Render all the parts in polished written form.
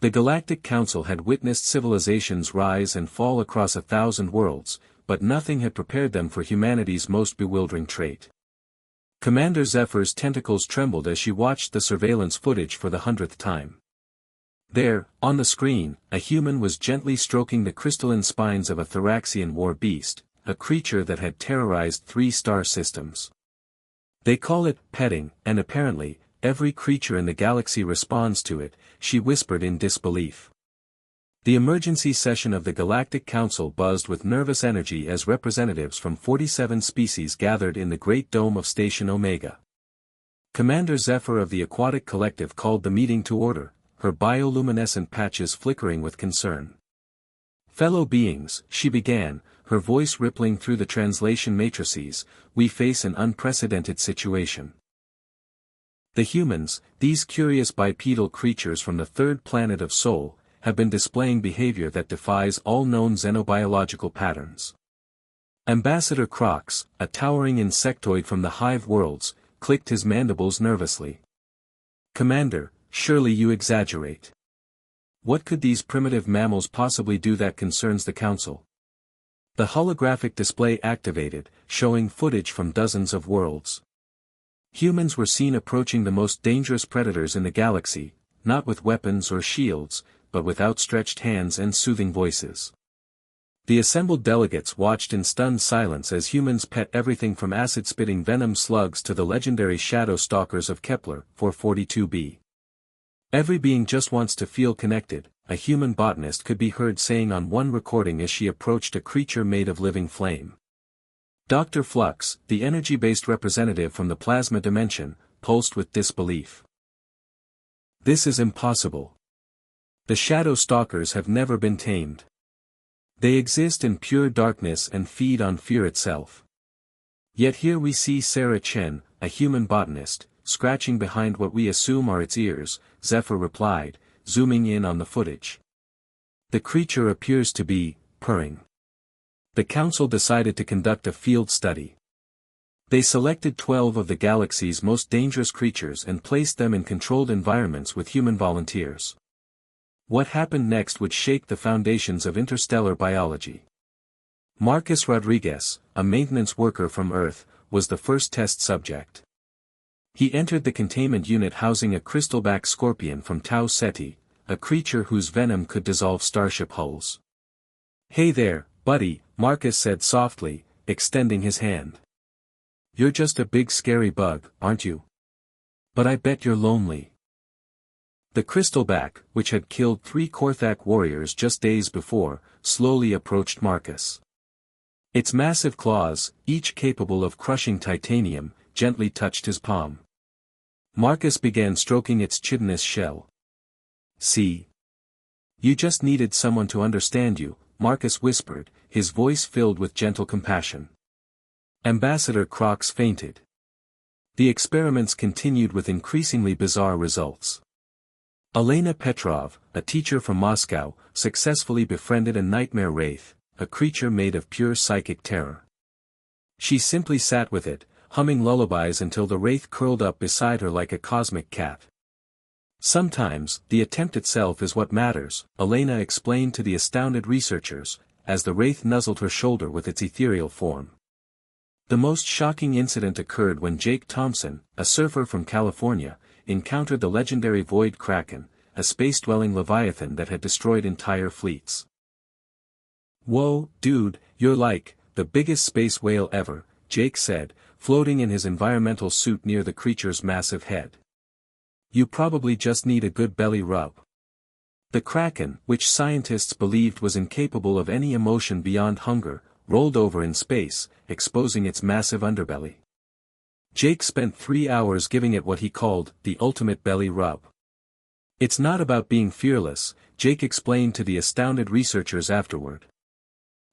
The Galactic Council had witnessed civilizations rise and fall across 1,000 worlds, but nothing had prepared them for humanity's most bewildering trait. Commander Zephyr's tentacles trembled as she watched the surveillance footage for the 100th time. There, on the screen, a human was gently stroking the crystalline spines of a Thraxian war beast, a creature that had terrorized 3 star systems. They call it petting, and apparently, every creature in the galaxy responds to it, she whispered in disbelief. The emergency session of the Galactic Council buzzed with nervous energy as representatives from 47 species gathered in the Great Dome of Station Omega. Commander Zephyr of the Aquatic Collective called the meeting to order, her bioluminescent patches flickering with concern. Fellow beings, she began, her voice rippling through the translation matrices, we face an unprecedented situation. The humans, these curious bipedal creatures from the 3rd planet of Sol, have been displaying behavior that defies all known xenobiological patterns. Ambassador Crocs, a towering insectoid from the Hive worlds, clicked his mandibles nervously. Commander, surely you exaggerate. What could these primitive mammals possibly do that concerns the Council? The holographic display activated, showing footage from dozens of worlds. Humans were seen approaching the most dangerous predators in the galaxy, not with weapons or shields, but with outstretched hands and soothing voices. The assembled delegates watched in stunned silence as humans pet everything from acid-spitting venom slugs to the legendary shadow stalkers of Kepler 442b. Every being just wants to feel connected, a human botanist could be heard saying on one recording as she approached a creature made of living flame. Dr. Flux, the energy-based representative from the plasma dimension, pulsed with disbelief. This is impossible. The shadow stalkers have never been tamed. They exist in pure darkness and feed on fear itself. Yet here we see Sarah Chen, a human botanist, scratching behind what we assume are its ears, Zephyr replied, zooming in on the footage. The creature appears to be purring. The Council decided to conduct a field study. They selected 12 of the galaxy's most dangerous creatures and placed them in controlled environments with human volunteers. What happened next would shake the foundations of interstellar biology. Marcus Rodriguez, a maintenance worker from Earth, was the first test subject. He entered the containment unit housing a crystalback scorpion from Tau Ceti, a creature whose venom could dissolve starship hulls. "Hey there, buddy," Marcus said softly, extending his hand. "You're just a big scary bug, aren't you? But I bet you're lonely." The crystalback, which had killed 3 Korthak warriors just days before, slowly approached Marcus. Its massive claws, each capable of crushing titanium, gently touched his palm. Marcus began stroking its chitinous shell. "See? You just needed someone to understand you," Marcus whispered, his voice filled with gentle compassion. Ambassador Crocs fainted. The experiments continued with increasingly bizarre results. Elena Petrov, a teacher from Moscow, successfully befriended a nightmare wraith, a creature made of pure psychic terror. She simply sat with it, humming lullabies until the wraith curled up beside her like a cosmic cat. "Sometimes, the attempt itself is what matters," Elena explained to the astounded researchers, as the wraith nuzzled her shoulder with its ethereal form. The most shocking incident occurred when Jake Thompson, a surfer from California, encountered the legendary Void Kraken, a space-dwelling leviathan that had destroyed entire fleets. "Whoa, dude, you're like the biggest space whale ever," Jake said, floating in his environmental suit near the creature's massive head. "You probably just need a good belly rub." The Kraken, which scientists believed was incapable of any emotion beyond hunger, rolled over in space, exposing its massive underbelly. Jake spent 3 hours giving it what he called the ultimate belly rub. "It's not about being fearless," Jake explained to the astounded researchers afterward.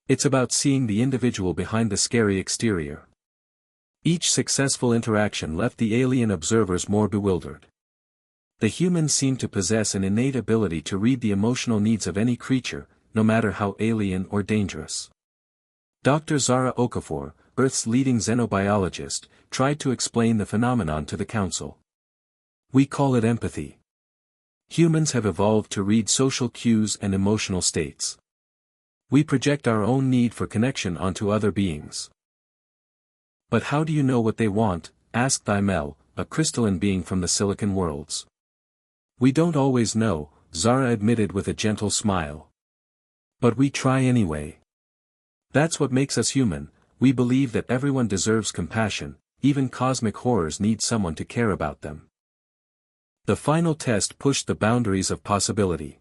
"It's about seeing the individual behind the scary exterior." Each successful interaction left the alien observers more bewildered. The humans seemed to possess an innate ability to read the emotional needs of any creature, no matter how alien or dangerous. Dr. Zara Okafor, Earth's leading xenobiologist, tried to explain the phenomenon to the Council. "We call it empathy. Humans have evolved to read social cues and emotional states. We project our own need for connection onto other beings. But how do you know what they want? Asked Thymel, a crystalline being from the Silicon Worlds. We don't always know, Zara admitted with a gentle smile. But we try anyway. That's what makes us human. We believe that everyone deserves compassion, even cosmic horrors need someone to care about them. The final test pushed the boundaries of possibility.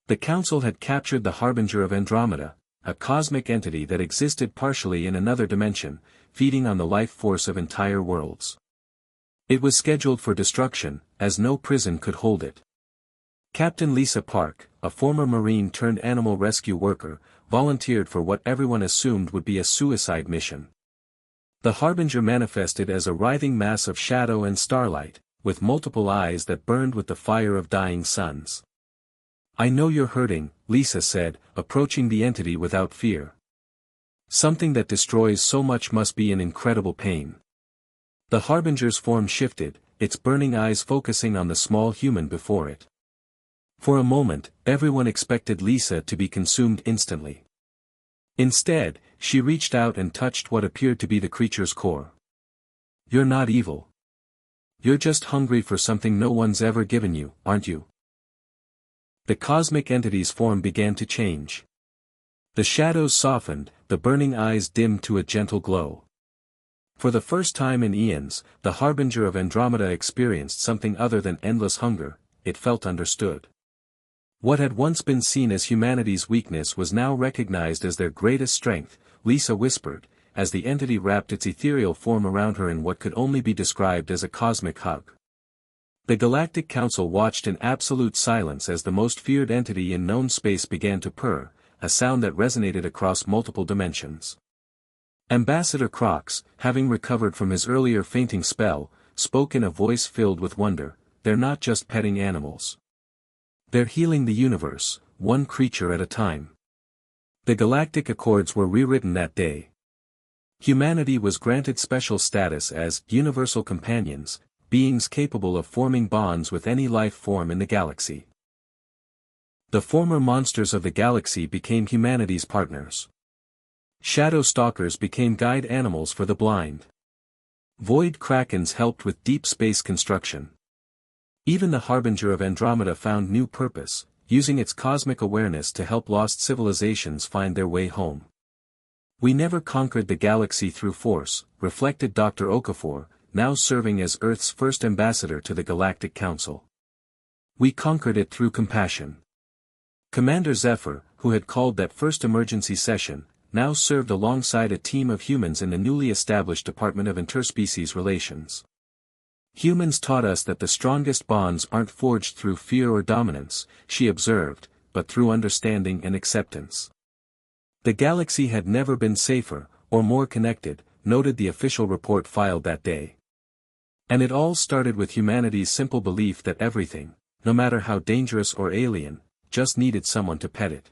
The Council had captured the Harbinger of Andromeda, a cosmic entity that existed partially in another dimension, feeding on the life force of entire worlds. It was scheduled for destruction, as no prison could hold it. Captain Lisa Park, a former Marine turned animal rescue worker, volunteered for what everyone assumed would be a suicide mission. The Harbinger manifested as a writhing mass of shadow and starlight, with multiple eyes that burned with the fire of dying suns. I know you're hurting, Lisa said, approaching the entity without fear. Something that destroys so much must be in incredible pain. The Harbinger's form shifted, its burning eyes focusing on the small human before it. For a moment, everyone expected Lisa to be consumed instantly. Instead, she reached out and touched what appeared to be the creature's core. You're not evil. You're just hungry for something no one's ever given you, aren't you? The cosmic entity's form began to change. The shadows softened, the burning eyes dimmed to a gentle glow. For the first time in eons, the Harbinger of Andromeda experienced something other than endless hunger, it felt understood. What had once been seen as humanity's weakness was now recognized as their greatest strength, Lisa whispered, as the entity wrapped its ethereal form around her in what could only be described as a cosmic hug. The Galactic Council watched in absolute silence as the most feared entity in known space began to purr, a sound that resonated across multiple dimensions. Ambassador Crox, having recovered from his earlier fainting spell, spoke in a voice filled with wonder, they're not just petting animals. They're healing the universe, one creature at a time. The Galactic Accords were rewritten that day. Humanity was granted special status as universal companions, beings capable of forming bonds with any life form in the galaxy. The former monsters of the galaxy became humanity's partners. Shadow stalkers became guide animals for the blind. Void krakens helped with deep space construction. Even the Harbinger of Andromeda found new purpose, using its cosmic awareness to help lost civilizations find their way home. We never conquered the galaxy through force, reflected Dr. Okafor, now serving as Earth's first ambassador to the Galactic Council. We conquered it through compassion. Commander Zephyr, who had called that first emergency session, now served alongside a team of humans in the newly established Department of Interspecies Relations. Humans taught us that the strongest bonds aren't forged through fear or dominance, she observed, but through understanding and acceptance. The galaxy had never been safer, or more connected, noted the official report filed that day. And it all started with humanity's simple belief that everything, no matter how dangerous or alien, just needed someone to pet it.